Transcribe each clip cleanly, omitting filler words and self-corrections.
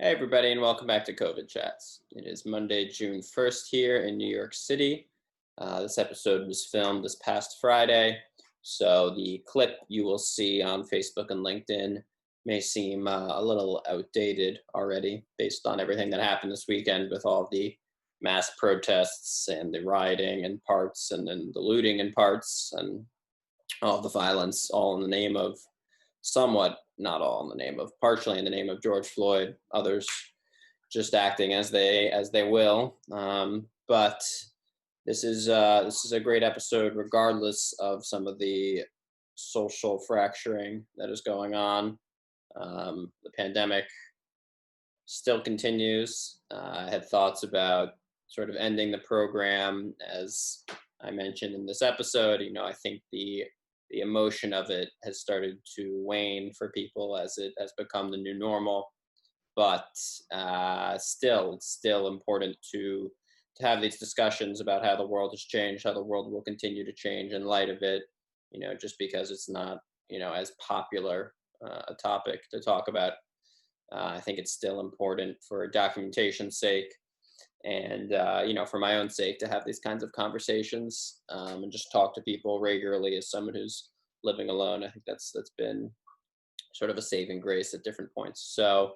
Hey everybody, and welcome back to COVID Chats. It is Monday, June 1st here in New York City. This episode was filmed this past Friday, so the clip you will see on Facebook and LinkedIn may seem a little outdated already based on everything that happened this weekend with all the mass protests and the rioting in parts and then the looting in parts and all the violence, all in the name of somewhat, not all in the name of, partially in the name of George Floyd, others just acting as they will. But this is a great episode, regardless of some of the social fracturing that is going on. The pandemic still continues. I had thoughts about sort of ending the program, as I mentioned in this episode. I think the emotion of it has started to wane for people as it has become the new normal. But still, it's still important to have these discussions about how the world has changed, how the world will continue to change in light of it. Just because it's not, as popular a topic to talk about. I think it's still important for documentation's sake and, for my own sake to have these kinds of conversations and just talk to people regularly as someone who's living alone. I think that's been sort of a saving grace at different points. So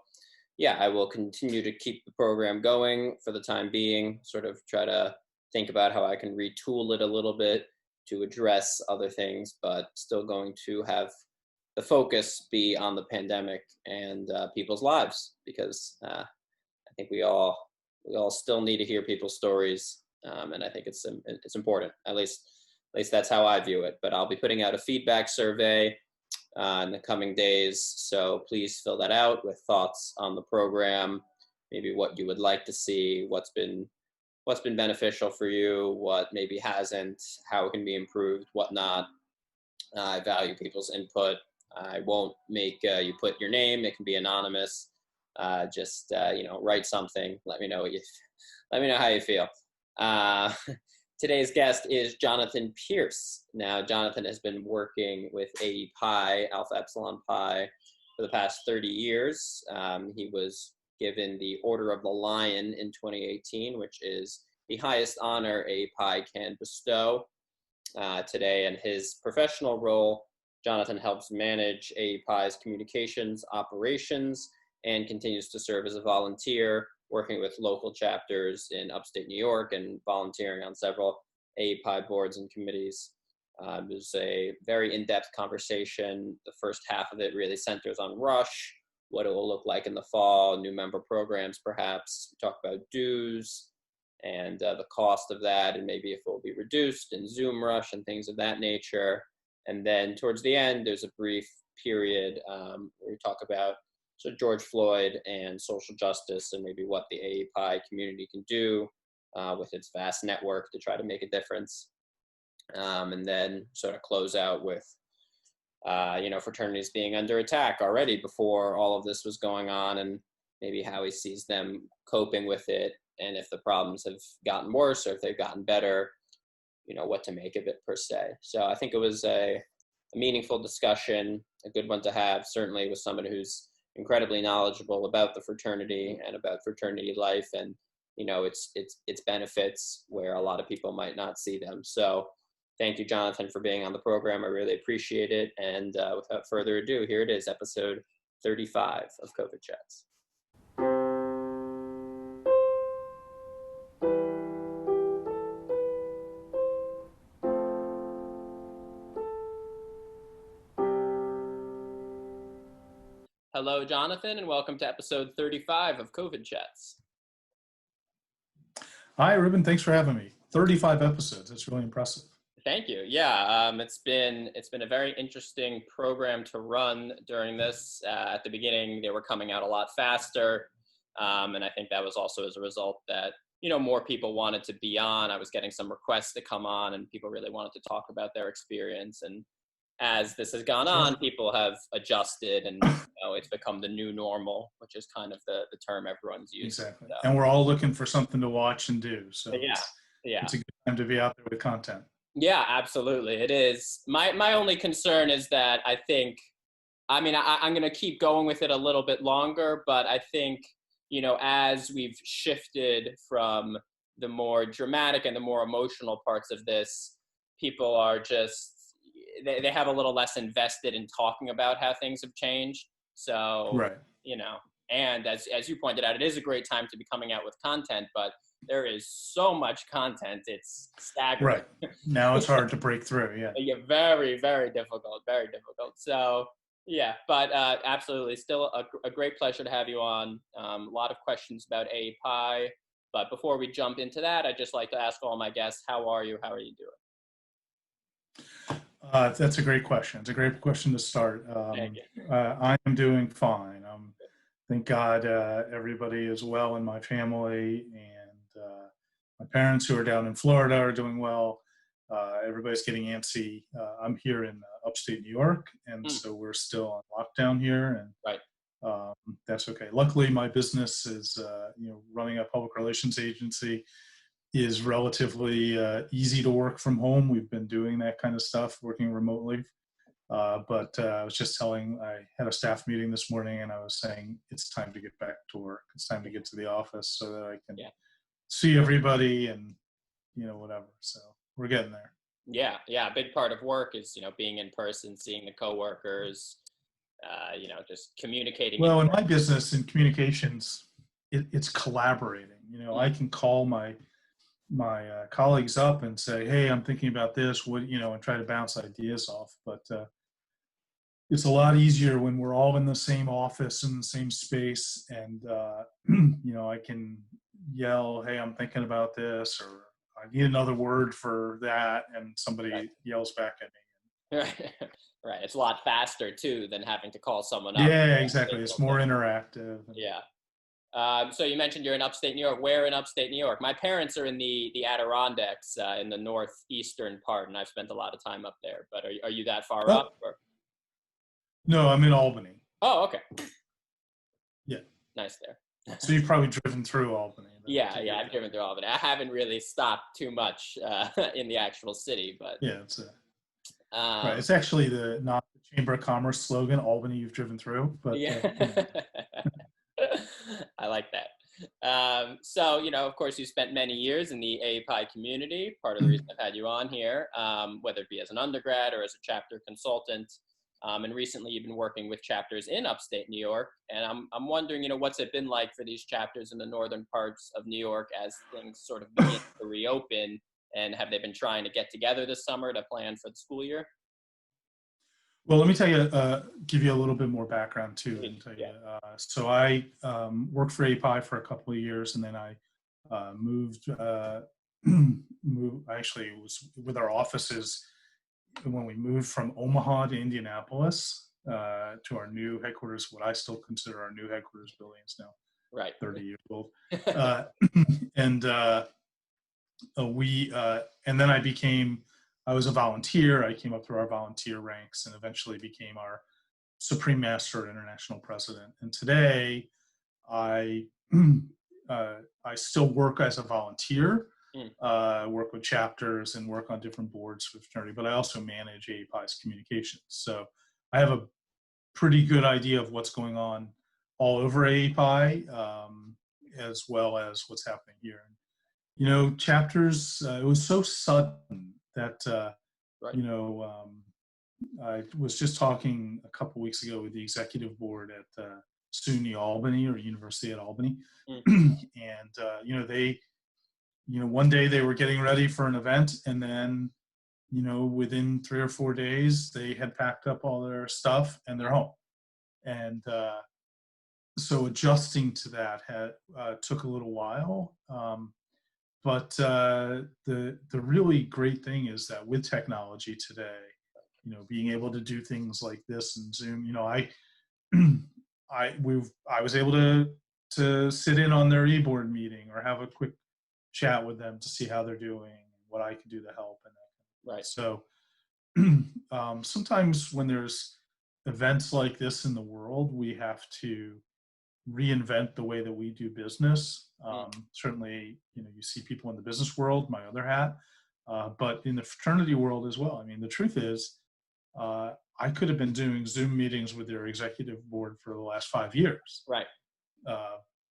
yeah, I will continue to keep the program going for the time being, sort of try to think about how I can retool it a little bit to address other things, but still going to have the focus be on the pandemic and people's lives, because I think we all still need to hear people's stories, and I think it's important. At least that's how I view it. But I'll be putting out a feedback survey in the coming days, so please fill that out with thoughts on the program, maybe what you would like to see, what's been beneficial for you, what maybe hasn't, how it can be improved, what not. I value people's input. I won't make you put your name. It can be anonymous. Just write something. Let me know how you feel. Today's guest is Jonathon Pierce. Now, Jonathon has been working with AEPi, Alpha Epsilon Pi, for the past 30 years. He was given the Order of the Lion in 2018, which is the highest honor AEPi can bestow. Today, in his professional role, Jonathon helps manage AEPi's communications operations and continues to serve as a volunteer, working with local chapters in Upstate New York and volunteering on several AEPi boards and committees. It was a very in-depth conversation. The first half of it really centers on Rush, what it will look like in the fall, new member programs perhaps. We talk about dues and the cost of that, and maybe if it will be reduced, and Zoom Rush and things of that nature. And then towards the end, there's a brief period where we talk about George Floyd and social justice and maybe what the AEPi community can do with its vast network to try to make a difference. And then sort of close out with, fraternities being under attack already before all of this was going on, and maybe how he sees them coping with it, and if the problems have gotten worse or if they've gotten better, what to make of it per se. So I think it was a meaningful discussion, a good one to have, certainly with someone who's incredibly knowledgeable about the fraternity and about fraternity life and, its benefits where a lot of people might not see them. So thank you, Jonathon, for being on the program. I really appreciate it. And without further ado, here it is, episode 35 of COVID Chats. Hello, Jonathon, and welcome to episode 35 of COVID Chats. Hi, Ruben. Thanks for having me. 35 episodes. That's really impressive. Thank you. Yeah, it's been a very interesting program to run during this. At the beginning, they were coming out a lot faster, and I think that was also as a result that more people wanted to be on. I was getting some requests to come on, and people really wanted to talk about their experience. And as this has gone on, people have adjusted, and it's become the new normal, which is kind of the term everyone's using. Exactly. So. And we're all looking for something to watch and do. So yeah, it's a good time to be out there with content. Yeah, absolutely. It is. My only concern is that I'm going to keep going with it a little bit longer, but I think as we've shifted from the more dramatic and the more emotional parts of this, people are just, they have a little less invested in talking about how things have changed. So, Right. and as you pointed out, it is a great time to be coming out with content, but there is so much content, it's staggering. Right. Now it's hard to break through. Yeah. Yeah, very, very difficult, very difficult. So, yeah, but absolutely, still a great pleasure to have you on. A lot of questions about AEPi, but before we jump into that, I'd just like to ask all my guests, how are you? How are you doing? That's a great question. It's a great question to start. Thank you. I am doing fine. Thank God everybody is well in my family, and my parents who are down in Florida are doing well. Everybody's getting antsy. I'm here in upstate New York, and so we're still on lockdown here, and Right. That's okay. Luckily, my business is, running a public relations agency is relatively easy to work from home. We've been doing that kind of stuff, working remotely. But I was just I had a staff meeting this morning, and I was saying it's time to get back to work. It's time to get to the office so that I can see everybody and, whatever. So we're getting there. Yeah. A big part of work is, being in person, seeing the coworkers, just communicating. Well, in my business, in communications, it's collaborating. I can call my colleagues up and say, hey, I'm thinking about this, and try to bounce ideas off. But it's a lot easier when we're all in the same office, in the same space, and, I can yell, hey, I'm thinking about this, or I need another word for that, and somebody yells back at me. Right. It's a lot faster, too, than having to call someone up. Yeah, exactly. It's more interactive. Yeah. So you mentioned you're in upstate New York. Where in upstate New York? My parents are in the Adirondacks, in the northeastern part, and I've spent a lot of time up there. But are you that far up? Or? No, I'm in Albany. Oh, okay. Yeah. Nice there. So you've probably driven through Albany. Yeah, I've driven through Albany. I haven't really stopped too much in the actual city, but yeah, right. It's actually not the Chamber of Commerce slogan, Albany you've driven through, but yeah. I like that. So, of course, you spent many years in the AEPi community, part of the reason I've had you on here, whether it be as an undergrad or as a chapter consultant. And recently you've been working with chapters in upstate New York. And I'm wondering, what's it been like for these chapters in the northern parts of New York as things sort of begin to reopen? And have they been trying to get together this summer to plan for the school year? Well, let me tell you, give you a little bit more background too. And tell you, so I worked for AEPi for a couple of years, and then I moved. I actually was with our offices when we moved from Omaha to Indianapolis to our new headquarters. What I still consider our new headquarters building is now 30 years old, and and then I was a volunteer. I came up through our volunteer ranks and eventually became our Supreme Master International President. And today, I still work as a volunteer, work with chapters and work on different boards with fraternity, but I also manage AEPi's communications. So I have a pretty good idea of what's going on all over AEPi, as well as what's happening here. Chapters, it was so sudden that, I was just talking a couple weeks ago with the executive board at SUNY Albany, or University at Albany. And, they, one day they were getting ready for an event, and then, within 3 or 4 days, they had packed up all their stuff and they're home. And so adjusting to that took a little while. But the really great thing is that with technology today, being able to do things like this and Zoom, I was able to sit in on their e-board meeting or have a quick chat with them to see how they're doing and what I can do to help. And right. So sometimes when there's events like this in the world, we have to reinvent the way that we do business. Certainly, you see people in the business world, my other hat, but in the fraternity world as well. I mean, the truth is, I could have been doing Zoom meetings with their executive board for the last 5 years. Right.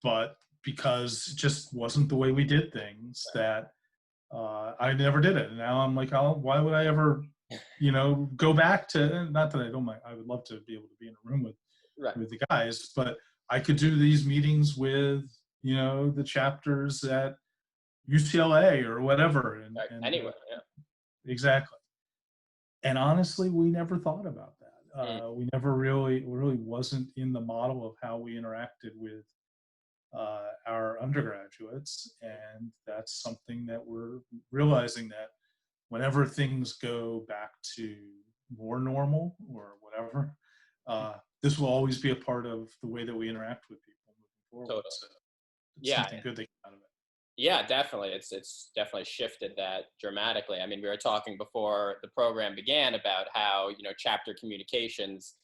but because it just wasn't the way we did things, that I never did it. And now I'm like, oh, why would I ever, go back to, not that I don't mind, I would love to be able to be in a room with the guys, but I could do these meetings with, the chapters at UCLA or whatever. And anyway, yeah. Exactly. And honestly, we never thought about that. We never really wasn't in the model of how we interacted with our undergraduates. And that's something that we're realizing, that whenever things go back to more normal or whatever, this will always be a part of the way that we interact with people moving forward. Totally. So it's something good that came out of it. Yeah, definitely. It's definitely shifted that dramatically. I mean, we were talking before the program began about how, chapter communications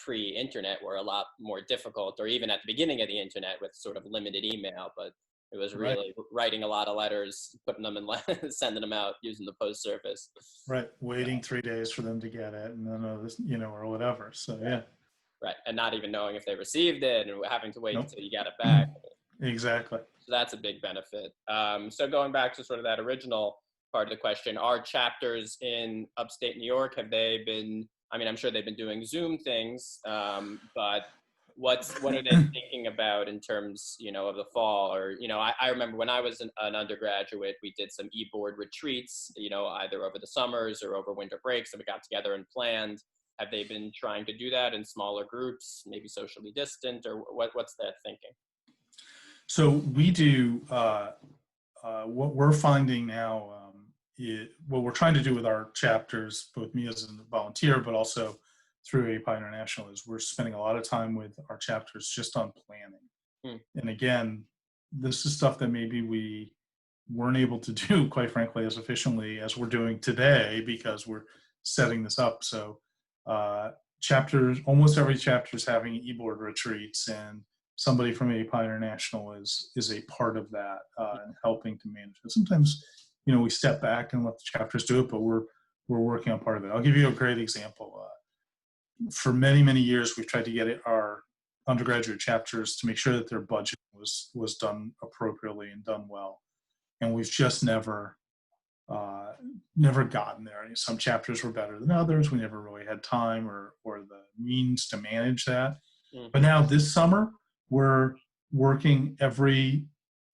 pre-internet were a lot more difficult, or even at the beginning of the internet with sort of limited email, but it was really writing a lot of letters, putting them in, sending them out using the post service. Right. Waiting 3 days for them to get it, and then, or whatever. So, yeah. Right. And not even knowing if they received it and having to wait until you got it back. Exactly. So that's a big benefit. So going back to sort of that original part of the question, are chapters in upstate New York, have they been, I mean, I'm sure they've been doing Zoom things, but what are they thinking about in terms, of the fall? Or, I remember when I was an undergraduate, we did some e-board retreats, either over the summers or over winter breaks, and we got together and planned. Have they been trying to do that in smaller groups, maybe socially distant, or what's that thinking? So we do, what we're finding now, what we're trying to do with our chapters, both me as a volunteer, but also through AEPi International, is we're spending a lot of time with our chapters just on planning. And again, this is stuff that maybe we weren't able to do, quite frankly, as efficiently as we're doing today, because we're setting this up. So chapters, almost every chapter is having e-board retreats, and somebody from AEPi International is a part of that and helping to manage it. Sometimes, we step back and let the chapters do it, but we're working on part of it. I'll give you a great example. For many, many years, we've tried to get our undergraduate chapters to make sure that their budget was done appropriately and done well, and we've just never gotten there. Some chapters were better than others. We never really had time or the means to manage that. But now this summer, we're working every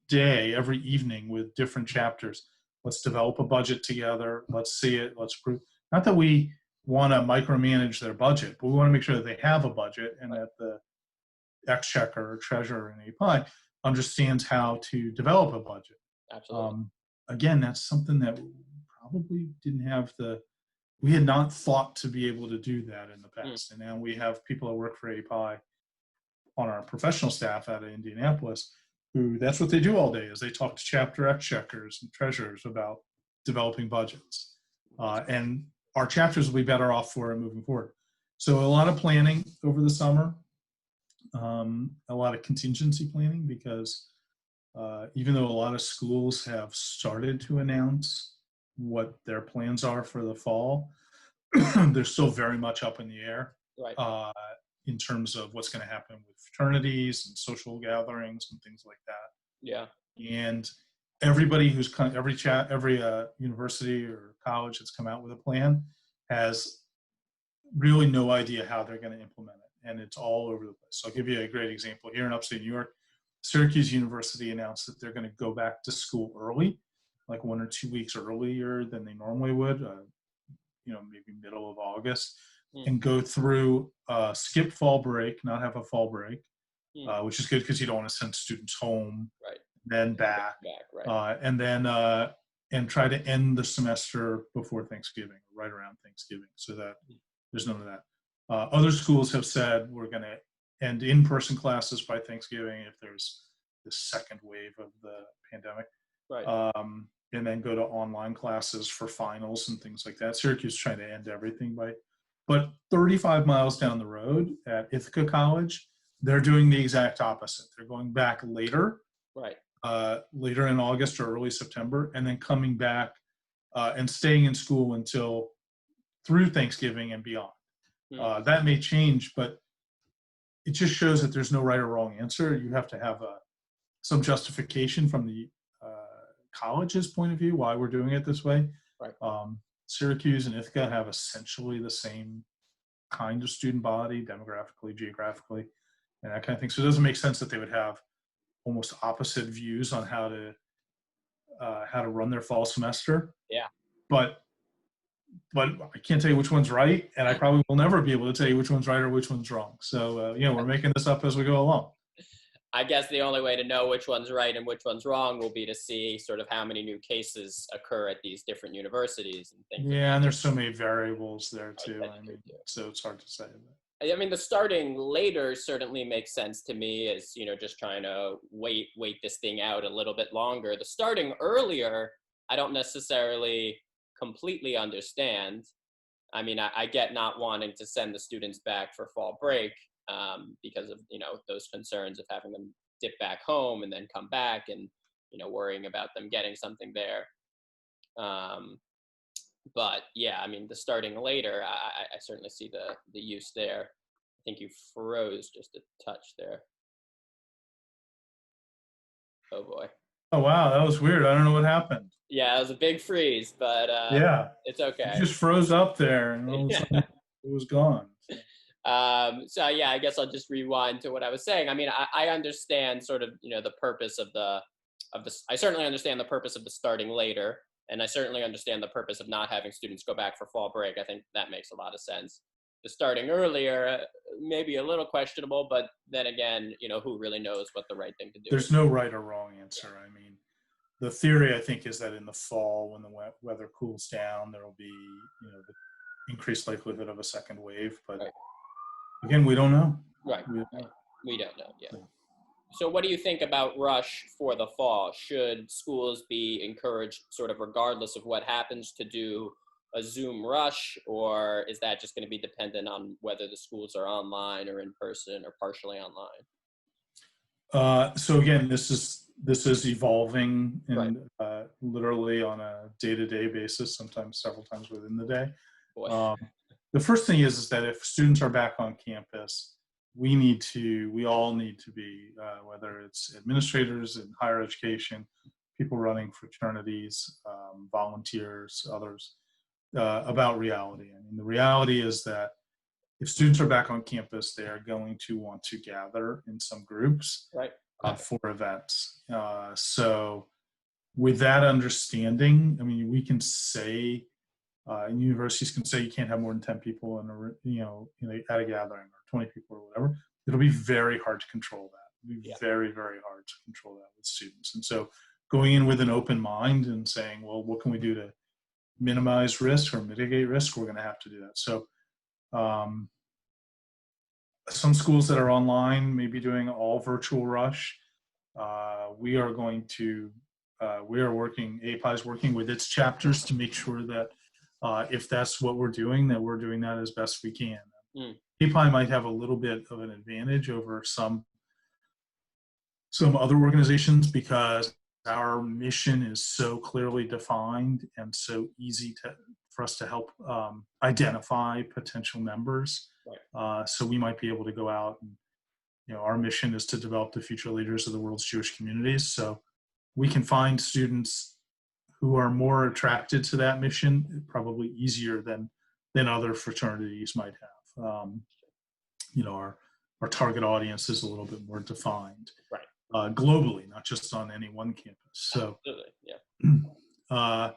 day, every evening with different chapters. Let's develop a budget together. Let's see it. Let's prove. Not that we want to micromanage their budget, but we want to make sure that they have a budget, and that the exchequer or treasurer in AEPi understands how to develop a budget. Absolutely. Again, that's something that probably didn't have we had not thought to be able to do that in the past. And now we have people that work for AEPi on our professional staff out of Indianapolis, who that's what they do all day, is they talk to chapter exchequers and treasurers about developing budgets. And our chapters will be better off for it moving forward. So a lot of planning over the summer, a lot of contingency planning, because even though a lot of schools have started to announce what their plans are for the fall, they're still very much up in the air. Right. In terms of what's going to happen with fraternities and social gatherings and things like that. Yeah. And everybody who's every university or college that's come out with a plan has really no idea how they're going to implement it, and it's all over the place. So I'll give you a great example. Here in upstate New York, Syracuse University announced that they're going to go back to school early, like 1 or 2 weeks earlier than they normally would, maybe middle of August, and go through skip fall break, not have a fall break, which is good because you don't want to send students home, right, then back, right. And then and try to end the semester before Thanksgiving, right around Thanksgiving, so that there's none of that. Other schools have said we're going to end in-person classes by Thanksgiving if there's this second wave of the pandemic, right. And then go to online classes for finals and things like that. Syracuse is trying to end everything but 35 miles down the road at Ithaca College, they're doing the exact opposite. They're going back later, right, later in August or early September, and then coming back and staying in school until through Thanksgiving and beyond. That may change, but it just shows that there's no right or wrong answer. You have to have some justification from the college's point of view why we're doing it this way. Right. Syracuse and Ithaca have essentially the same kind of student body, demographically, geographically, and that kind of thing. So it doesn't make sense that they would have almost opposite views on how to run their fall semester. Yeah. But I can't tell you which one's right, and I probably will never be able to tell you which one's right or which one's wrong. So we're making this up as we go along. I guess the only way to know which one's right and which one's wrong will be to see sort of how many new cases occur at these different universities and things. Yeah, and there's so many variables there too. So it's hard to say. I mean, the starting later certainly makes sense to me as, just trying to wait this thing out a little bit longer. The starting earlier, I don't necessarily completely understand. I mean, I get not wanting to send the students back for fall break because of, those concerns of having them dip back home and then come back and, worrying about them getting something there. But yeah, I mean, the starting later, I certainly see the use there. I think you froze just a touch there. Oh boy. Oh wow, that was weird. I don't know what happened. Yeah, it was a big freeze, but yeah, it's okay. You just froze up there, and all of a sudden it was gone. So yeah, I guess I'll just rewind to what I was saying. I mean, I understand sort of the purpose of the I certainly understand the purpose of the starting later, and I certainly understand the purpose of not having students go back for fall break. I think that makes a lot of sense. The starting earlier, maybe a little questionable, but then again, who really knows what the right thing to do is. There's no right or wrong answer. I mean, the theory, I think, is that in the fall, when the weather cools down, there will be, the increased likelihood of a second wave. But again, we don't know. Right. We don't know. Yeah. So what do you think about rush for the fall? Should schools be encouraged, sort of regardless of what happens, to do a Zoom rush, or is that just going to be dependent on whether the schools are online or in person or partially online? So again, this is evolving and literally on a day-to-day basis, sometimes several times within the day. The first thing is that if students are back on campus, we all need to be, whether it's administrators in higher education, people running fraternities, volunteers, others, about reality. I mean, the reality is that if students are back on campus, they are going to want to gather in some groups for events. So with that understanding, I mean, we can say, and universities can say you can't have more than 10 people at a gathering, or 20 people or whatever. It'll be very hard to control that. It'll be very, very hard to control that with students. And so going in with an open mind and saying, well, what can we do to minimize risk or mitigate risk? We're going to have to do that. So some schools that are online may be doing all virtual rush. We are working, AEPi is working with its chapters to make sure that if that's what we're doing, that we're doing that as best we can. AEPi might have a little bit of an advantage over some other organizations because our mission is so clearly defined and so easy for us to help identify potential members. So we might be able to go out and, our mission is to develop the future leaders of the world's Jewish communities. So we can find students who are more attracted to that mission, probably easier than other fraternities might have. Our target audience is a little bit more defined. Globally, not just on any one campus. So, I've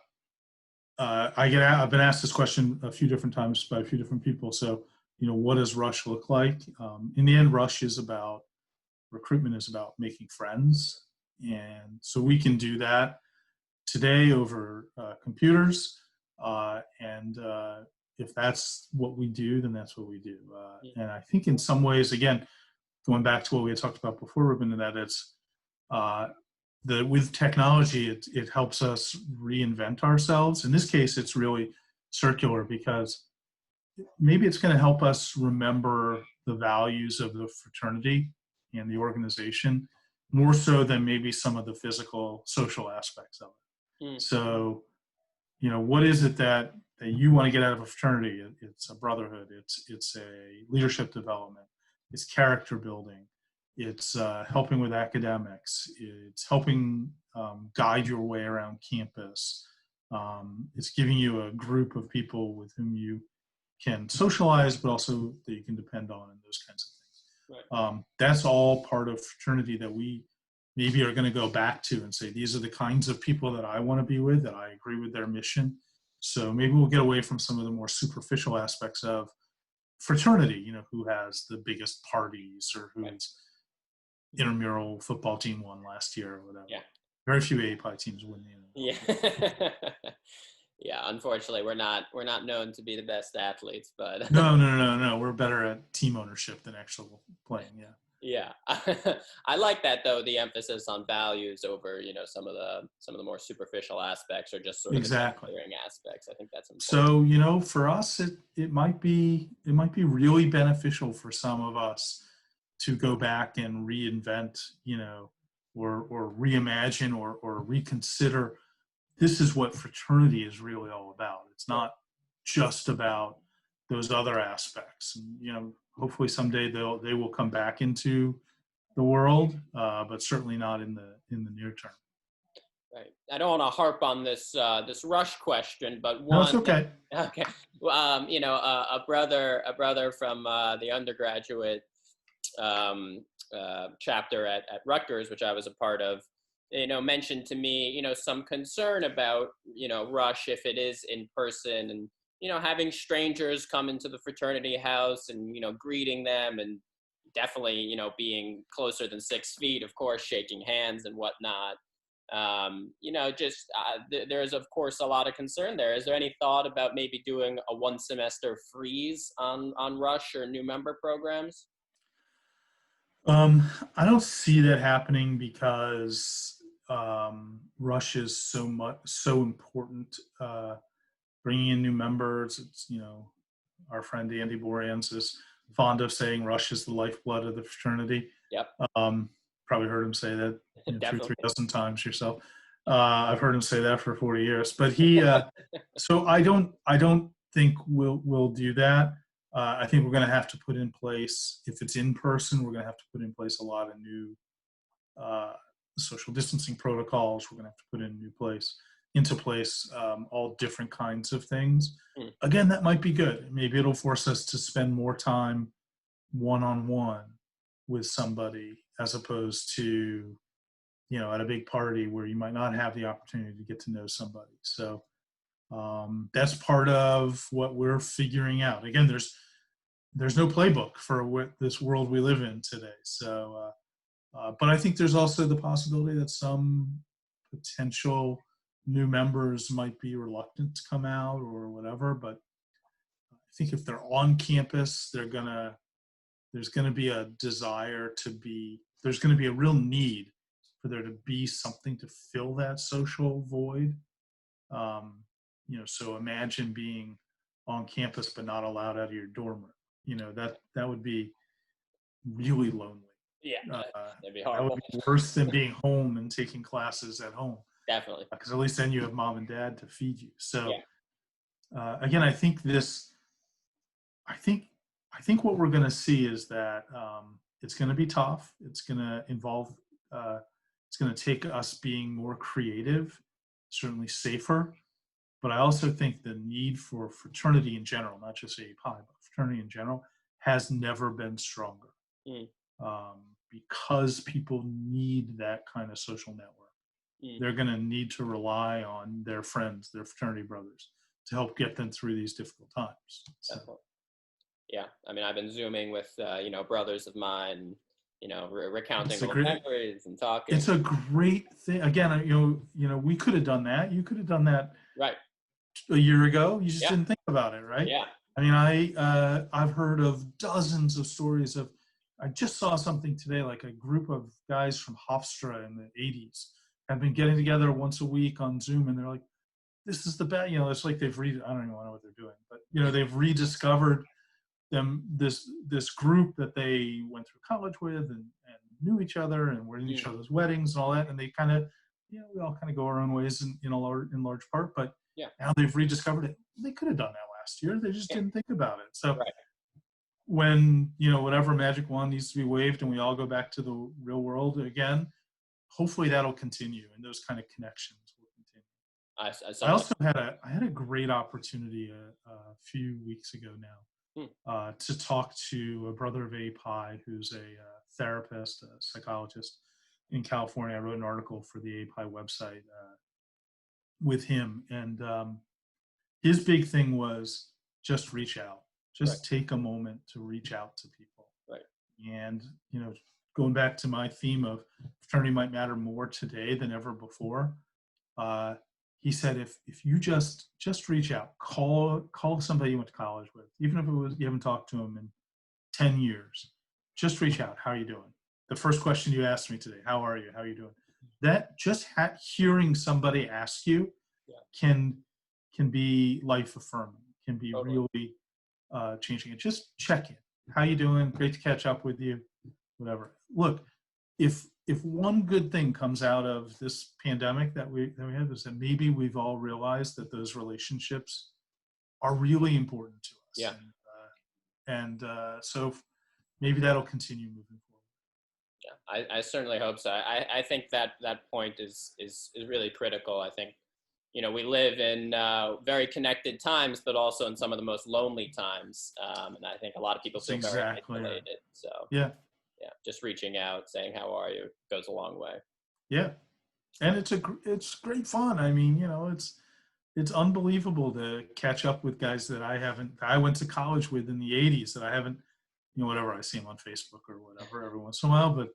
been asked this question a few different times by a few different people. So, what does rush look like? In the end, recruitment is about making friends, and so we can do that today over computers. And if that's what we do, then that's what we do. And I think in some ways, again, going back to what we had talked about before, Ruben, that it's with technology, it helps us reinvent ourselves. In this case, it's really circular because maybe it's going to help us remember the values of the fraternity and the organization more so than maybe some of the physical, social aspects of it. So, what is it that you want to get out of a fraternity? It's a brotherhood. It's a leadership development. it's character building, it's helping with academics, it's helping guide your way around campus. It's giving you a group of people with whom you can socialize, but also that you can depend on, and those kinds of things. Right. That's all part of fraternity that we maybe are going to go back to and say, these are the kinds of people that I want to be with, that I agree with their mission. So maybe we'll get away from some of the more superficial aspects of fraternity, who has the biggest parties or whose intramural football team won last year or whatever. Yeah. Very few AEPi teams win the Yeah. Yeah, unfortunately, we're not known to be the best athletes, but No. We're better at team ownership than actual playing. Yeah. Yeah, I like that though. The emphasis on values over, some of the more superficial aspects, or just sort of exactly the aspects. I think that's important. So for us, it might be really beneficial for some of us to go back and reinvent, or reimagine or reconsider. This is what fraternity is really all about. It's not just about those other aspects. And, hopefully someday they will come back into the world, but certainly not in the near term. Right. I don't want to harp on this Rush question, but No, it's okay. Okay. A brother from the undergraduate chapter at Rutgers, which I was a part of, mentioned to me, some concern about, Rush if it is in person, and, having strangers come into the fraternity house and, greeting them, and definitely, being closer than 6 feet, of course, shaking hands and whatnot. There's of course a lot of concern there. Is there any thought about maybe doing a 1 semester freeze on Rush or new member programs? I don't see that happening because Rush is so important. Bringing in new members, it's, our friend Andy Borans is fond of saying Rush is the lifeblood of the fraternity. Yep. Probably heard him say that 3 dozen times yourself. I've heard him say that for 40 years, but he. So I don't think we'll do that. I think we're going to have to put in place, if it's in person, we're going to have to put in place a lot of new social distancing protocols. We're going to have to put into place all different kinds of things. Again, that might be good. Maybe it'll force us to spend more time one-on-one with somebody, as opposed to, at a big party where you might not have the opportunity to get to know somebody. So that's part of what we're figuring out. Again, there's no playbook for this world we live in today. So, but I think there's also the possibility that some potential new members might be reluctant to come out or whatever. But I think if they're on campus, there's going to be a desire there's going to be a real need for there to be something to fill that social void. So imagine being on campus but not allowed out of your dorm room. That would be really lonely. Yeah, that'd be horrible. That would be worse than being home and taking classes at home. Definitely. Because at least then you have mom and dad to feed you. So again, I think what we're going to see is that it's going to be tough. It's going to involve, it's going to take us being more creative, certainly safer. But I also think the need for fraternity in general, not just AEPi, but fraternity in general, has never been stronger. Because people need that kind of social network. They're going to need to rely on their friends, their fraternity brothers, to help get them through these difficult times. So. Yeah, I mean, I've been Zooming with brothers of mine, recounting old memories and talking. It's a great thing. Again, we could have done that. You could have done that right a year ago. You just didn't think about it, right? Yeah. I mean, I've heard of dozens of stories of. I just saw something today, like a group of guys from Hofstra in the 80s have been getting together once a week on Zoom, and they're like, "This is the best." It's like I don't even know what they're doing, but they've rediscovered this group that they went through college with and knew each other and were in each other's weddings and all that, and they kind of we all kind of go our own ways in large part, but now they've rediscovered it. They could have done that last year, they just didn't think about it. So when, whatever magic wand needs to be waved and we all go back to the real world again, hopefully that'll continue and those kind of connections will continue. I also had a great opportunity a few weeks ago now to talk to a brother of AEPi who's a therapist, a psychologist in California. I wrote an article for the AEPi website with him, and his big thing was just reach out, just take a moment to reach out to people. Right. And going back to my theme of fraternity might matter more today than ever before. He said, if you just reach out, call somebody you went to college with, even if it was you haven't talked to them in 10 years, just reach out. How are you doing? The first question you asked me today, how are you? How are you doing? That just hearing somebody ask you can be life affirming, can be really changing it. Just check in. How you doing? Great to catch up with you. Whatever. Look, if one good thing comes out of this pandemic that we have is that maybe we've all realized that those relationships are really important to us. Yeah. And so maybe that'll continue moving forward. Yeah, I certainly hope so. I think that point is really critical. I think, we live in very connected times, but also in some of the most lonely times. And I think a lot of people feel very isolated. So yeah, just reaching out, saying how are you goes a long way. Yeah, and it's great fun. I mean, it's unbelievable to catch up with guys that I went to college with in the '80s that I haven't, whatever, I see them on Facebook or whatever every once in a while. But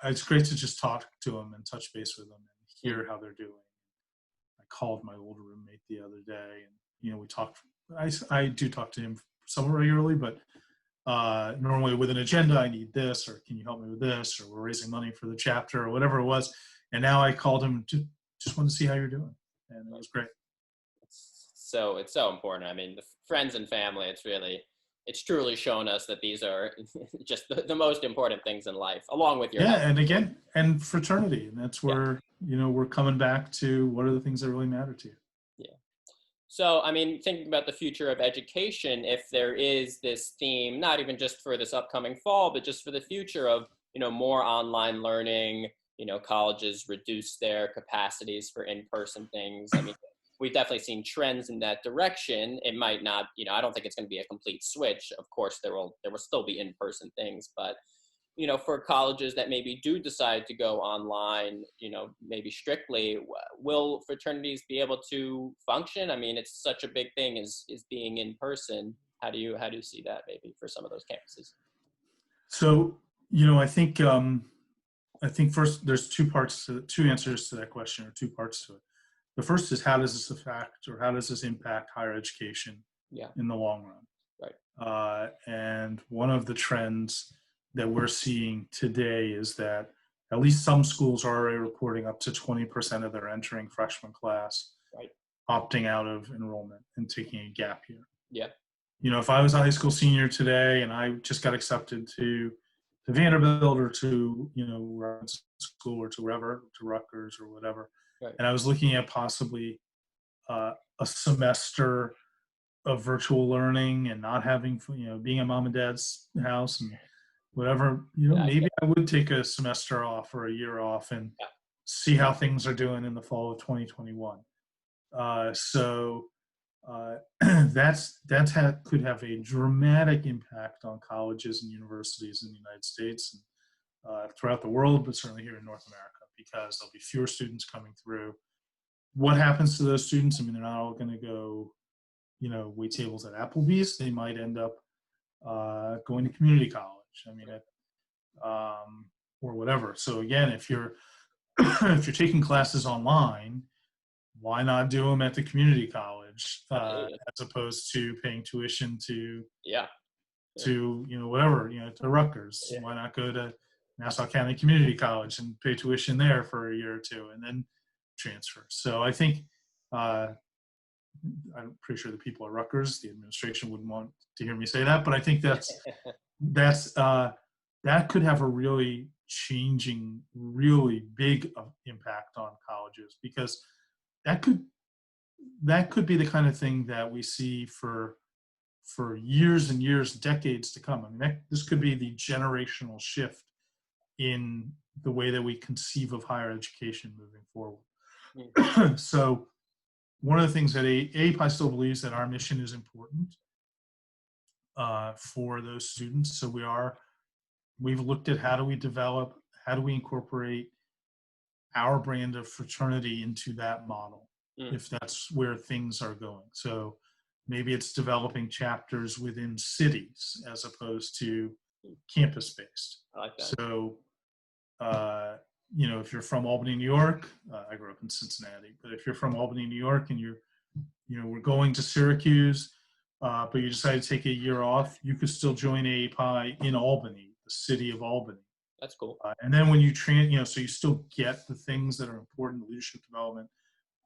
it's great to just talk to them and touch base with them and hear how they're doing. I called my old roommate the other day, and we talked. I do talk to him somewhat regularly, but normally with an agenda, I need this, or can you help me with this, or we're raising money for the chapter, or whatever it was. And now I called him to just want to see how you're doing, and it was great. So it's so important. I mean, the friends and family, it's truly shown us that these are just the most important things in life, along with your health. And again, and fraternity, and that's where we're coming back to what are the things that really matter to you. Yeah. So, I mean, thinking about the future of education, if there is this theme, not even just for this upcoming fall, but just for the future of, more online learning, colleges reduce their capacities for in-person things. I mean, we've definitely seen trends in that direction. It might not, I don't think it's going to be a complete switch. Of course, there will still be in-person things, but for colleges that maybe do decide to go online, maybe strictly, will fraternities be able to function? I mean, it's such a big thing is being in person. How do you see that maybe for some of those campuses? So, I think first there's two answers to that question, or two parts to it. The first is how does this impact higher education in the long run? Right. And one of the trends that we're seeing today is that at least some schools are already reporting up to 20% of their entering freshman class opting out of enrollment and taking a gap year. Yeah. If I was a high school senior today and I just got accepted to Vanderbilt or to, school or to wherever, to Rutgers or whatever, and I was looking at possibly a semester of virtual learning and not having, being at mom and dad's house and whatever, maybe I would take a semester off or a year off and see how things are doing in the fall of 2021. That could have a dramatic impact on colleges and universities in the United States and throughout the world, but certainly here in North America, because there'll be fewer students coming through. What happens to those students? I mean, they're not all going to go, wait tables at Applebee's. They might end up going to community college. I mean, or whatever. So again, if you're taking classes online, why not do them at the community college as opposed to paying tuition to whatever, to Rutgers? Yeah. Why not go to Nassau County Community College and pay tuition there for a year or two and then transfer? So I think I'm pretty sure the people at Rutgers, the administration, wouldn't want to hear me say that, but I think that could have a really changing, really big impact on colleges, because that could be the kind of thing that we see for for years and years, decades to come. I mean, this could be the generational shift in the way that we conceive of higher education moving forward. So one of the things that AEPi still believes that our mission is important for those students. So we've looked at how do we incorporate our brand of fraternity into that model, if that's where things are going. So maybe it's developing chapters within cities as opposed to campus-based. I like that. So, if you're from Albany, New York, I grew up in Cincinnati, but if you're from Albany, New York, and we're going to Syracuse, but you decide to take a year off, you could still join AEPi in Albany, the city of Albany. That's cool. And then when you so you still get the things that are important, leadership development,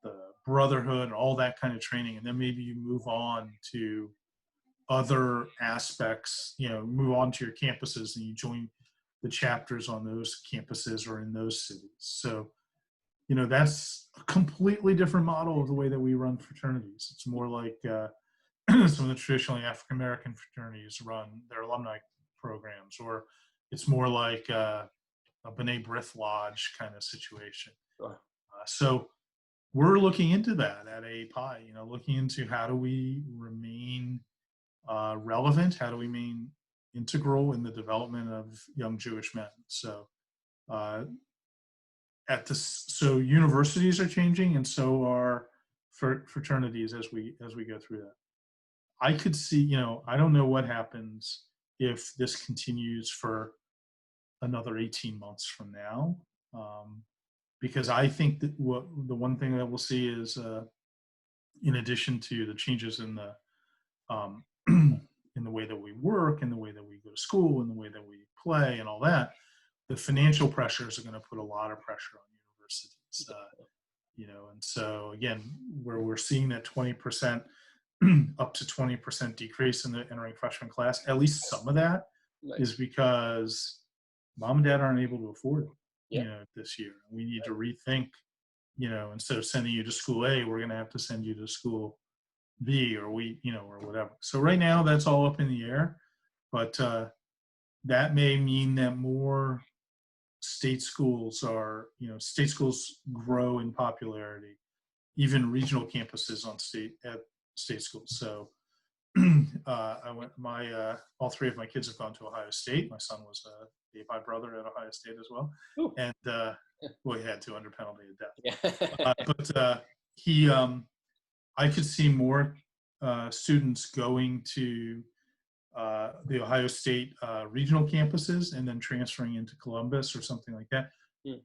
the brotherhood, and all that kind of training. And then maybe you move on to other aspects, move on to your campuses and you join the chapters on those campuses or in those cities. So, that's a completely different model of the way that we run fraternities. It's more like some of the traditionally African-American fraternities run their alumni programs, or it's more like a B'nai B'rith Lodge kind of situation. Sure. So we're looking into that at AEPi, looking into how do we remain relevant, how do we remain integral in the development of young Jewish men. So so universities are changing, and so are fraternities as we go through that. I could see, I don't know what happens if this continues for another 18 months from now, because I think that the one thing that we'll see is, in addition to the changes in the in the way that we work, in the way that we go to school, in the way that we play, and all that, the financial pressures are going to put a lot of pressure on universities. And so again, where we're seeing that 20% up to 20% decrease in the entering freshman class, at least some of that is because mom and dad aren't able to afford it, this year. We need to rethink, instead of sending you to school A, we're going to have to send you to school B, or or whatever. So right now that's all up in the air, but that may mean that more state schools grow in popularity, even regional campuses at state schools. So all three of my kids have gone to Ohio State. My son was a AEPi brother at Ohio State as well. Ooh. And he had to under penalty of death. But I could see more students going to the Ohio State regional campuses and then transferring into Columbus or something like that,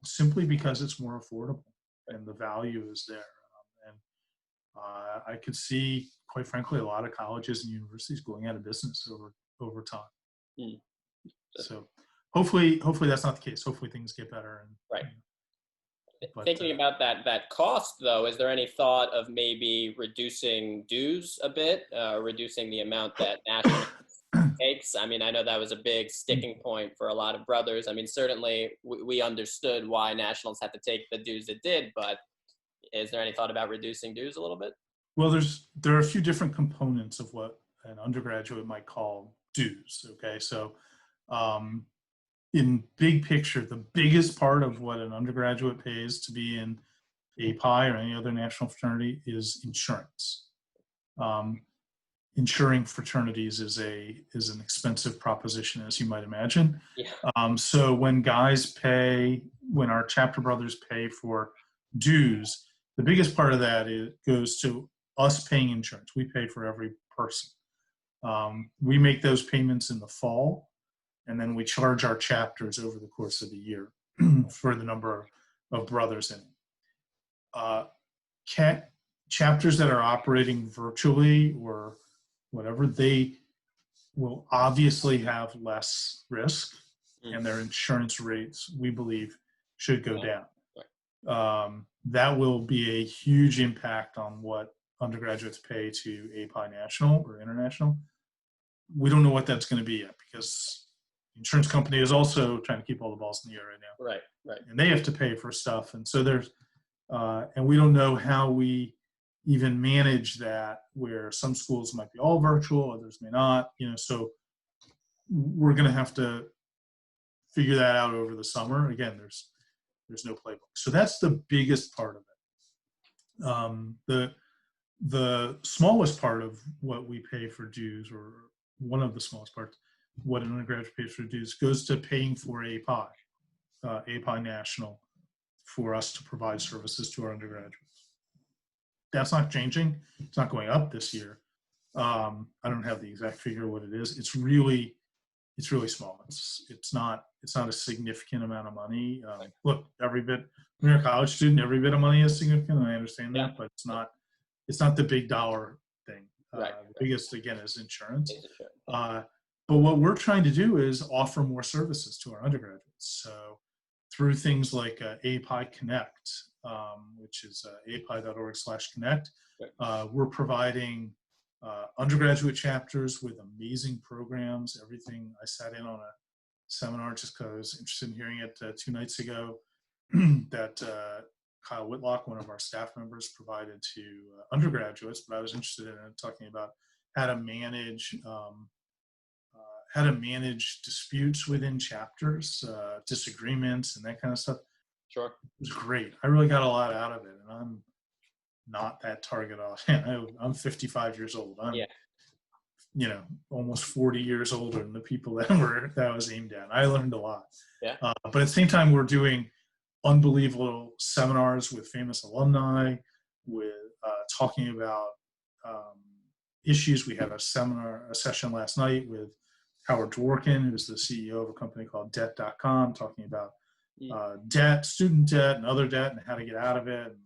simply because it's more affordable and the value is there. I could see, quite frankly, a lot of colleges and universities going out of business over time. So hopefully that's not the case. Hopefully things get better. Right. Thinking about that cost, though, is there any thought of maybe reducing dues a bit, reducing the amount that national takes? I mean, I know that was a big sticking point for a lot of brothers. I mean, certainly we understood why nationals had to take the dues it did, but is there any thought about reducing dues a little bit? Well, there are a few different components of what an undergraduate might call dues. Okay, so in big picture, the biggest part of what an undergraduate pays to be in AEPi or any other national fraternity is insurance. Insuring fraternities is an expensive proposition, as you might imagine. Yeah. So when our chapter brothers pay for dues, the biggest part of that goes to us paying insurance. We pay for every person. We make those payments in the fall, and then we charge our chapters over the course of the year for the number of brothers in it. Chapters that are operating virtually or whatever, they will obviously have less risk, and their insurance rates, we believe, should go down. That will be a huge impact on what undergraduates pay to AEPi National or International. We don't know what that's going to be yet, because the insurance company is also trying to keep all the balls in the air right now. Right. And they have to pay for stuff. And so and we don't know how we even manage that, where some schools might be all virtual, others may not, so we're going to have to figure that out over the summer. Again, there's no playbook. So that's the biggest part of it. The smallest part of what we pay for dues, or one of the smallest parts, what an undergraduate pays for dues, goes to paying for AEPi National, for us to provide services to our undergraduates. That's not changing. It's not going up this year. I don't have the exact figure of what it is. It's really small. It's not a significant amount of money. Look, every bit, when you're a college student, every bit of money is significant. I understand that, but it's not the big dollar thing. The biggest, again, is insurance. But what we're trying to do is offer more services to our undergraduates. So through things like AEPi Connect, which is aepi.org/connect, we're providing undergraduate chapters with amazing programs. Everything. I sat in on a seminar just because I was interested in hearing it 2 nights ago that Kyle Whitlock, one of our staff members, provided to undergraduates, but I was interested in talking about how to manage disputes within chapters, disagreements, and that kind of stuff. Sure. It was great. I really got a lot out of it, and I'm not that target audience. I'm 55 years old. I'm, almost 40 years older than the people that I was aimed at. I learned a lot. Yeah. But at the same time, we're doing unbelievable seminars with famous alumni, with talking about issues. We had a session last night with Howard Dworkin, who's the CEO of a company called Debt.com, talking about debt, student debt, and other debt, and how to get out of it, and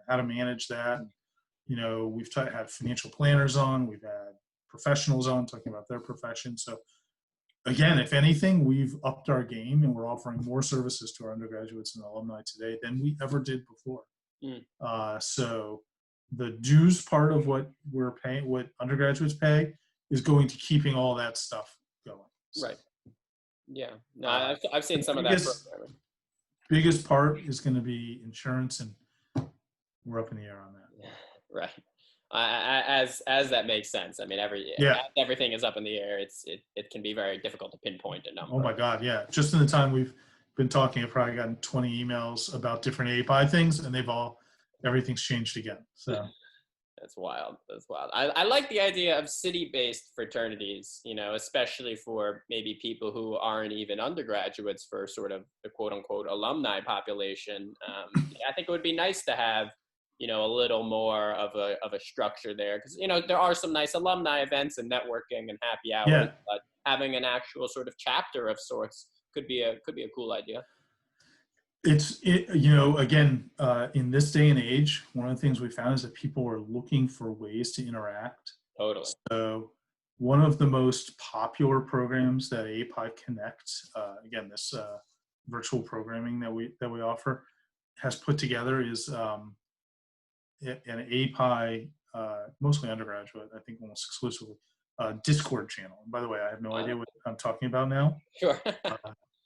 how to manage that. And, we've had financial planners on, we've had professionals on talking about their profession. So again, if anything, we've upped our game, and we're offering more services to our undergraduates and alumni today than we ever did before. So the dues part of what we're paying, what undergraduates pay, is going to keeping all that stuff going. So, right. Yeah. No, I've seen some of that programming. Biggest part is going to be insurance, and we're up in the air on that. Right. As that makes sense. I mean, everything is up in the air. It can be very difficult to pinpoint a number. Oh my God, yeah. Just in the time we've been talking, I've probably gotten 20 emails about different AEPi things, and everything's changed again. So that's wild. I like the idea of city-based fraternities, especially for maybe people who aren't even undergraduates, for sort of the quote-unquote alumni population. I think it would be nice to have, a little more of a structure there, because, there are some nice alumni events and networking and happy hours, but having an actual sort of chapter of sorts could be a cool idea. Again, in this day and age, one of the things we found is that people are looking for ways to interact. Totally. So one of the most popular programs that AEPi Connect, again, this virtual programming that we offer, has put together is an AEPi, mostly undergraduate, I think almost exclusively, Discord channel. And by the way, I have no idea what I'm talking about now. Sure.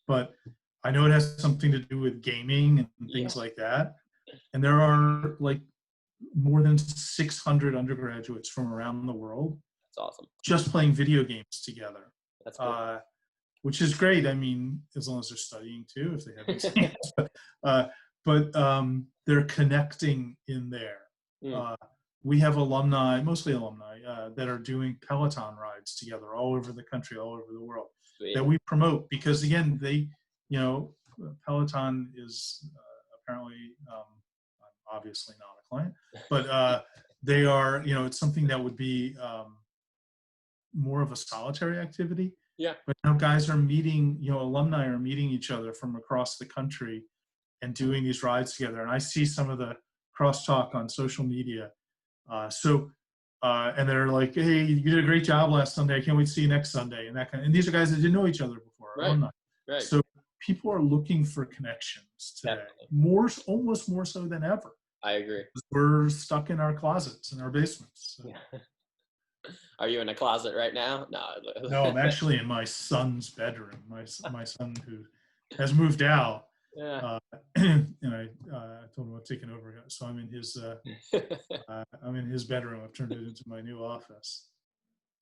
But I know it has something to do with gaming and things like that. And there are like more than 600 undergraduates from around the world. That's awesome. Just playing video games together. That's cool. Which is great. I mean, as long as they're studying too, if they have these games. But they're connecting in there. We have alumni, mostly alumni, that are doing Peloton rides together all over the country, all over the world. Sweet. That we promote, because again, Peloton is apparently, I'm obviously not a client, but they are, it's something that would be more of a solitary activity. Yeah. But now guys are meeting, alumni are meeting each other from across the country and doing these rides together. And I see some of the crosstalk on social media. And they're like, hey, you did a great job last Sunday. I can't wait to see you next Sunday. And that kind of, and these are guys that didn't know each other before. Right. Right. So people are looking for connections today, almost more so than ever. I agree. We're stuck in our closets, in our basements. So. Yeah. Are you in a closet right now? No, I'm actually in my son's bedroom. My son, who has moved out. Yeah. And I told him I'm taking over. So I'm in his bedroom. I've turned it into my new office.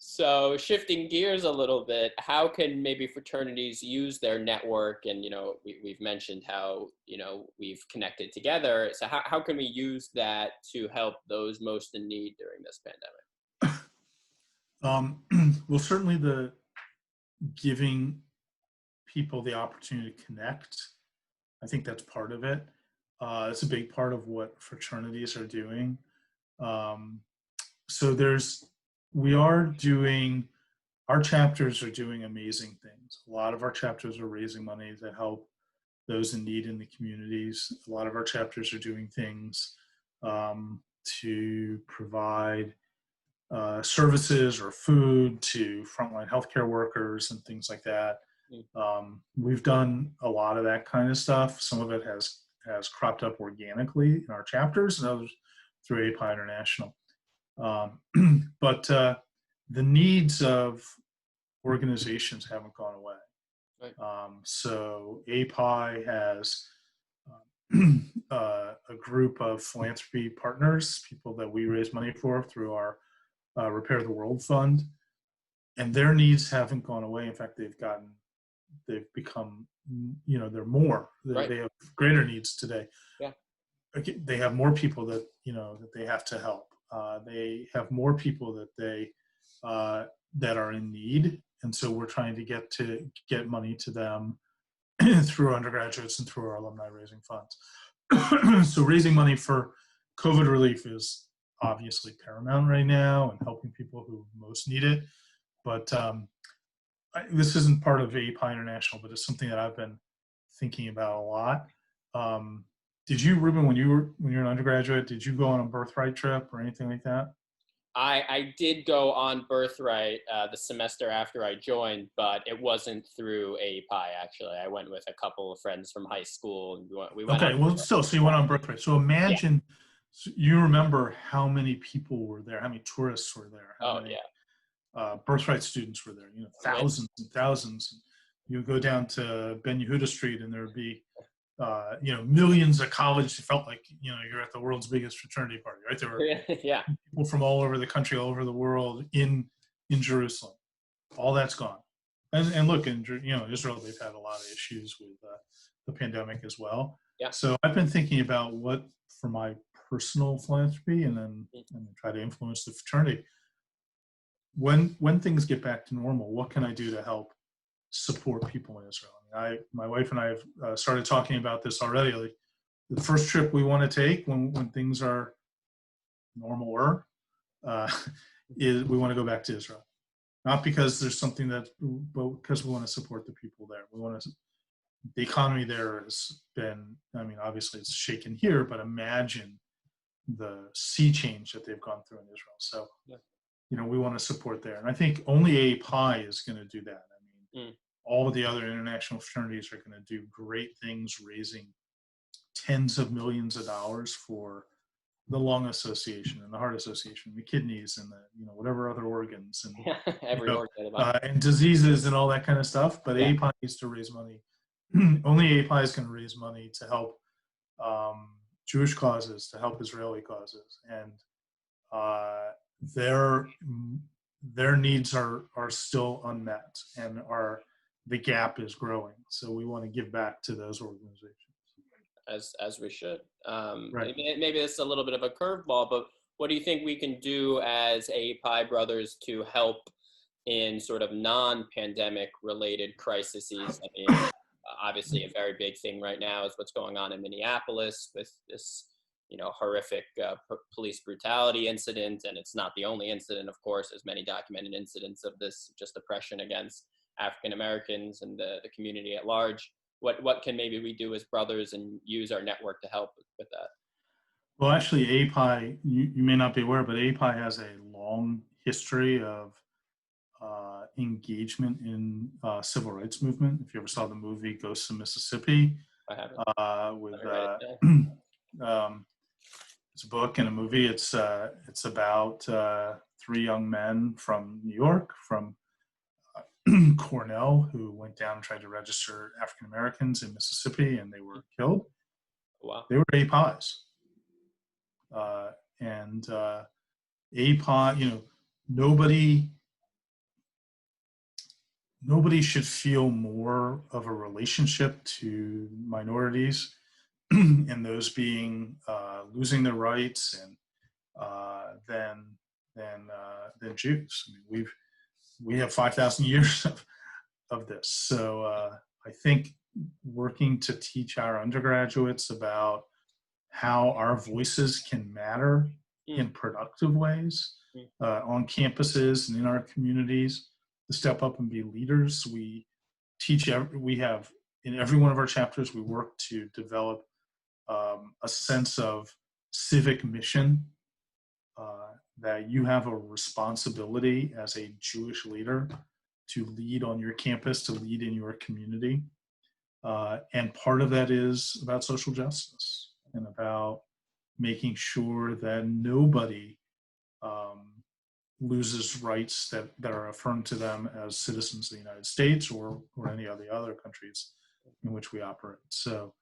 So shifting gears a little bit, how can maybe fraternities use their network? And, we've mentioned how, we've connected together. So how can we use that to help those most in need during this pandemic? Well, certainly the giving people the opportunity to connect, I think that's part of it. It's a big part of what fraternities are doing. So our chapters are doing amazing things. A lot of our chapters are raising money to help those in need in the communities. A lot of our chapters are doing things to provide services or food to frontline healthcare workers and things like that. We've done a lot of that kind of stuff. Some of it has cropped up organically in our chapters, and others through AEPi International. But the needs of organizations haven't gone away. Right. So AEPi has a group of philanthropy partners, people that we raise money for through our Repair the World Fund, and their needs haven't gone away. In fact, they've become, they're more. Right. They have greater needs today. Yeah. They have more people that they have to help. They have more people that are in need, and so we're trying to get money to them through undergraduates and through our alumni raising funds. So raising money for COVID relief is obviously paramount right now, and helping people who most need it. But this isn't part of AEPi International, but it's something that I've been thinking about a lot. Did you, Ruben, when you're an undergraduate, did you go on a birthright trip or anything like that? I did go on birthright the semester after I joined, but it wasn't through AEPi, actually. I went with a couple of friends from high school. And we went okay, well, still, so you went on birthright. So imagine, you remember how many people were there, how many tourists were there, how many birthright students were there, thousands and thousands. You would go down to Ben Yehuda Street and there would be millions of college. It felt like you're at the world's biggest fraternity party, right? There were people from all over the country, all over the world in Jerusalem. All that's gone. And look, in Israel, they've had a lot of issues with the pandemic as well. Yeah. So I've been thinking about what for my personal philanthropy, and then try to influence the fraternity. When things get back to normal, what can I do to help support people in Israel? My wife and I have started talking about this already. Like, the first trip we want to take when things are normaler is we want to go back to Israel. Not because there's something but because we want to support the people there. The economy there has been, obviously it's shaken here, but imagine the sea change that they've gone through in Israel. So, we want to support there. And I think only AEPi is going to do that. All of the other international fraternities are going to do great things, raising tens of millions of dollars for the Lung Association and the Heart Association, the kidneys, and the whatever other organs, and every organ and diseases and all that kind of stuff. But AEPi needs to raise money. Only AEPi is going to raise money to help Jewish causes, to help Israeli causes, and their needs are still unmet, and the gap is growing. So we want to give back to those organizations. As we should. Right. Maybe it's a little bit of a curveball, but what do you think we can do as AEPi brothers to help in sort of non-pandemic related crises? Obviously a very big thing right now is what's going on in Minneapolis with this, horrific police brutality incident. And it's not the only incident, of course. There's many documented incidents of this, just oppression against African Americans and the community at large. What can maybe we do as brothers and use our network to help with that? Well, actually, AEPi, you may not be aware, but AEPi has a long history of engagement in civil rights movement. If you ever saw the movie Ghosts of Mississippi, I haven't. with it's a book and a movie. It's about three young men from New York, from Cornell, who went down and tried to register African Americans in Mississippi, and they were killed. Wow. Wow. They were AEPis. And AEPi, nobody should feel more of a relationship to minorities and those being losing their rights and than Jews. I mean, we have 5,000 years of this. So I think working to teach our undergraduates about how our voices can matter in productive ways on campuses and in our communities, to step up and be leaders. We have in every one of our chapters, we work to develop a sense of civic mission, that you have a responsibility as a Jewish leader to lead on your campus, to lead in your community. And part of that is about social justice and about making sure that nobody loses rights that are affirmed to them as citizens of the United States or any of the other countries in which we operate. So,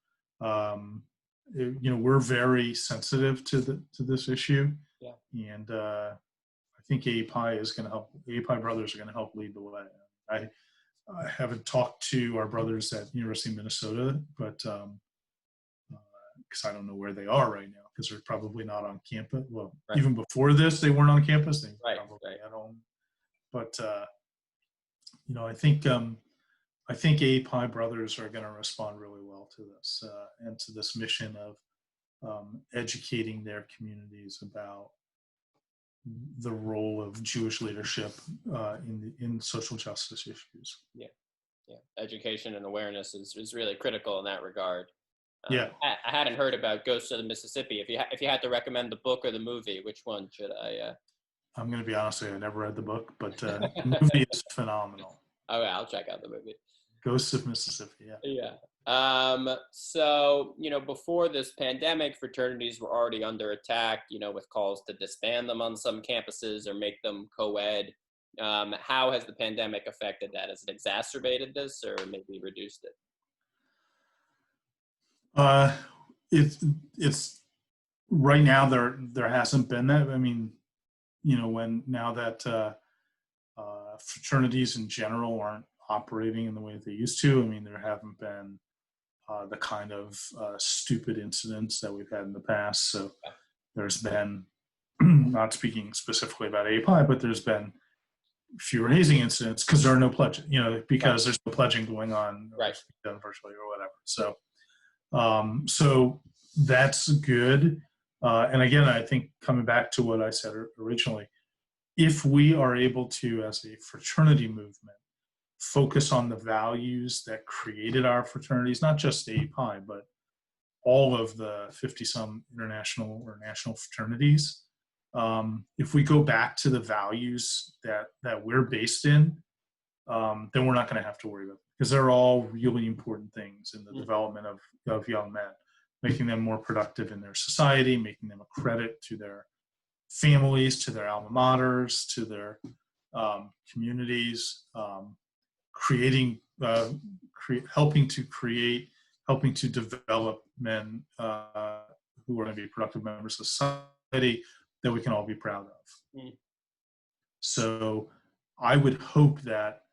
we're very sensitive to this issue. Yeah. And I think AEPi is going to help. AEPi brothers are going to help lead the way. I haven't talked to our brothers at University of Minnesota, but because I don't know where they are right now, because they're probably not on campus. Well, right. Even before this, they weren't on campus. They were probably at home. But I think AEPi brothers are going to respond really well to this and to this mission of educating their communities about the role of Jewish leadership in social justice issues. Yeah. Education and awareness is really critical in that regard. I hadn't heard about Ghosts of the Mississippi. If you had to recommend the book or the movie, which one should I? I'm going to be honest with you, I never read the book, but the movie is phenomenal. Okay, I'll check out the movie. Ghosts of Mississippi. Yeah. So, before this pandemic, fraternities were already under attack, with calls to disband them on some campuses or make them co-ed. How has the pandemic affected that? Has it exacerbated this or maybe reduced it? It's right now there hasn't been that. I mean, now that fraternities in general aren't operating in the way that they used to. I mean, there haven't been the kind of stupid incidents that we've had in the past. So there's been, not speaking specifically about AEPi, but there's been fewer hazing incidents because there are no pledges, because there's no pledging going on, done virtually or whatever. So, so that's good. And again, I think coming back to what I said originally, if we are able to, as a fraternity movement, focus on the values that created our fraternities, not just AEPi, but all of the 50-some international or national fraternities. If we go back to the values that we're based in, then we're not going to have to worry about it, because they're all really important things in the development of young men, making them more productive in their society, making them a credit to their families, to their alma maters, to their communities, helping to develop men who are going to be productive members of society that we can all be proud of. So I would hope that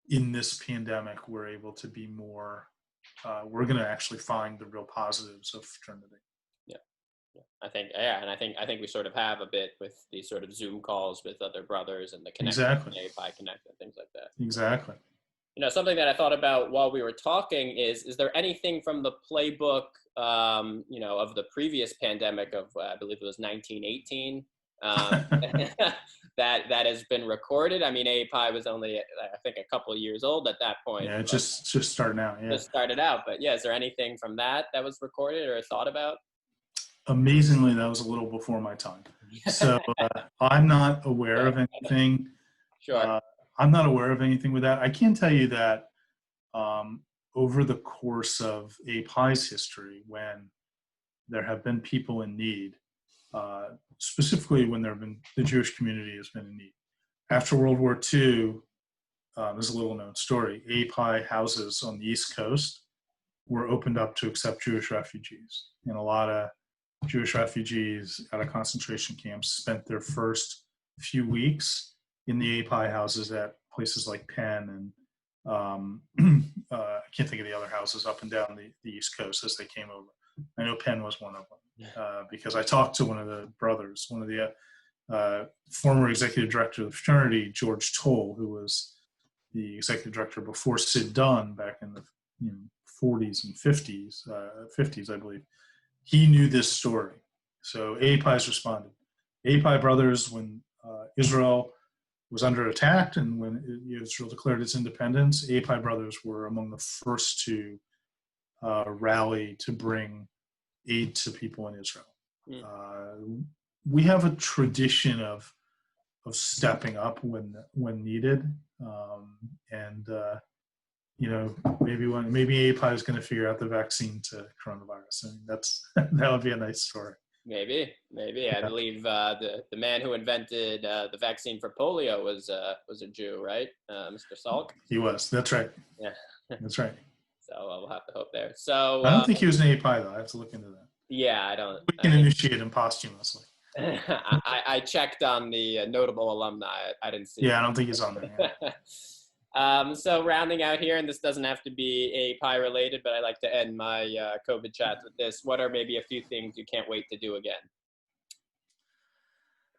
in this pandemic, we're able to be more, we're going to actually find the real positives of fraternity. I think we sort of have a bit with these sort of Zoom calls with other brothers and the connection, AEPi Connect and things like that. Exactly. Something that I thought about while we were talking is there anything from the playbook, of the previous pandemic of, I believe it was 1918, that has been recorded? I mean, AEPi was only, I think, a couple of years old at that point. Yeah, just starting out. Yeah, just started out. But yeah, is there anything from that was recorded or thought about? Amazingly, that was a little before my time. So I'm not aware of anything. Sure. I'm not aware of anything with that. I can tell you that over the course of AEPi's history, when there have been people in need, specifically when the Jewish community has been in need. After World War II, there's a little known story. AEPi houses on the East Coast were opened up to accept Jewish refugees. And a lot of Jewish refugees out of concentration camps spent their first few weeks in the AEPi houses at places like Penn and I can't think of the other houses up and down the East Coast as they came over. I know Penn was one of them because I talked to one of the brothers, one of the former executive director of the fraternity, George Toll, who was the executive director before Sid Dunn back in the 40s and 50s, I believe. He knew this story. So AEPi's responded. AEPi brothers, when Israel was under attack and when Israel declared its independence, AEPi brothers were among the first to rally to bring aid to people in Israel. We have a tradition of stepping up when needed, and maybe AEPi is going to figure out the vaccine to coronavirus. I mean, that would be a nice story. Maybe. I believe the man who invented the vaccine for polio was a Jew, right? Mr. Salk. He was. That's right. Yeah, that's right. So we'll have to hope there. So I don't think he was an AEPi though. I have to look into that. Yeah, I don't. We can initiate him posthumously. I checked on the notable alumni. I didn't see. Yeah, I don't think he's on there. Yeah. So rounding out here, and this doesn't have to be AEPi related, but I like to end my COVID chats with this. What are maybe a few things you can't wait to do again?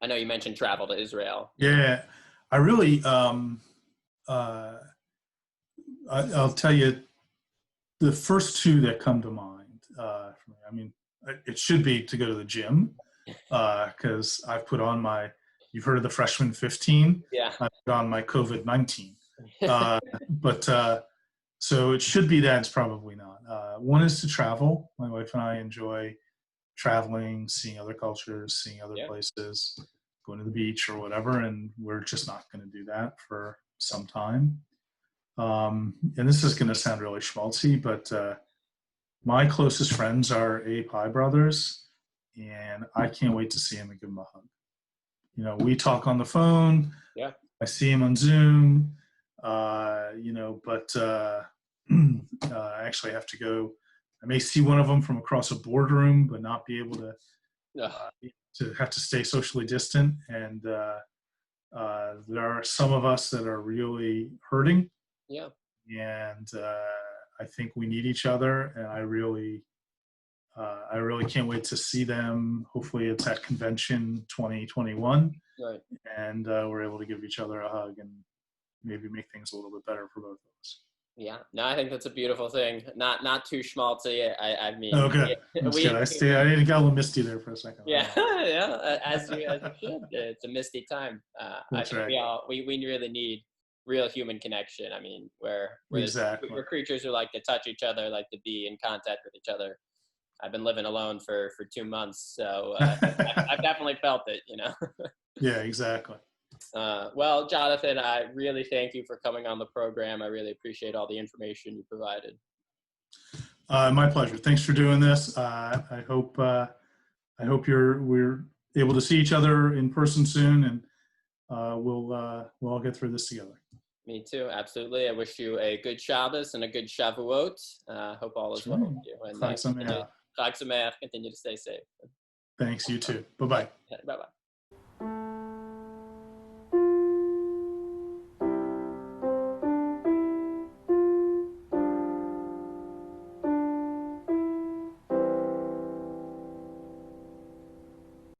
I know you mentioned travel to Israel. Yeah, I really, I'll tell you, the first two that come to mind, for me, I mean, it should be to go to the gym, because I've put on you've heard of the freshman 15? Yeah. I put on my COVID-19. So it should be that. It's probably not. One is to travel. My wife and I enjoy traveling, seeing other cultures, seeing other places, going to the beach or whatever, and we're just not going to do that for some time. And this is going to sound really schmaltzy, but my closest friends are AEPi brothers, and I can't wait to see them and give them a hug. We talk on the phone. Yeah. I see him on Zoom. But I actually have to go. I may see one of them from across a boardroom, but not be able to have to stay socially distant. And there are some of us that are really hurting. Yeah. And I think we need each other, and I really can't wait to see them. Hopefully it's at convention 2021. Right. And we're able to give each other a hug and maybe make things a little bit better for both of us. Yeah, no, I think that's a beautiful thing. Not too schmaltzy. I mean. Okay, that's good. I didn't got a little misty there for a second. Yeah, as you should. It's a misty time. I think we really need real human connection. I mean, we're creatures who like to touch each other, like to be in contact with each other. I've been living alone for 2 months, so I've definitely felt it. Yeah, exactly. Well, Jonathan, I really thank you for coming on the program. I really appreciate all the information you provided. My pleasure. Thanks for doing this. I hope we're able to see each other in person soon, and we'll all get through this together. Me too. Absolutely. I wish you a good Shabbos and a good Shavuot. Hope all is well with you. And Chag Sameach. Chag Sameach. Continue to stay safe. Thanks. You too. Bye-bye. Bye-bye.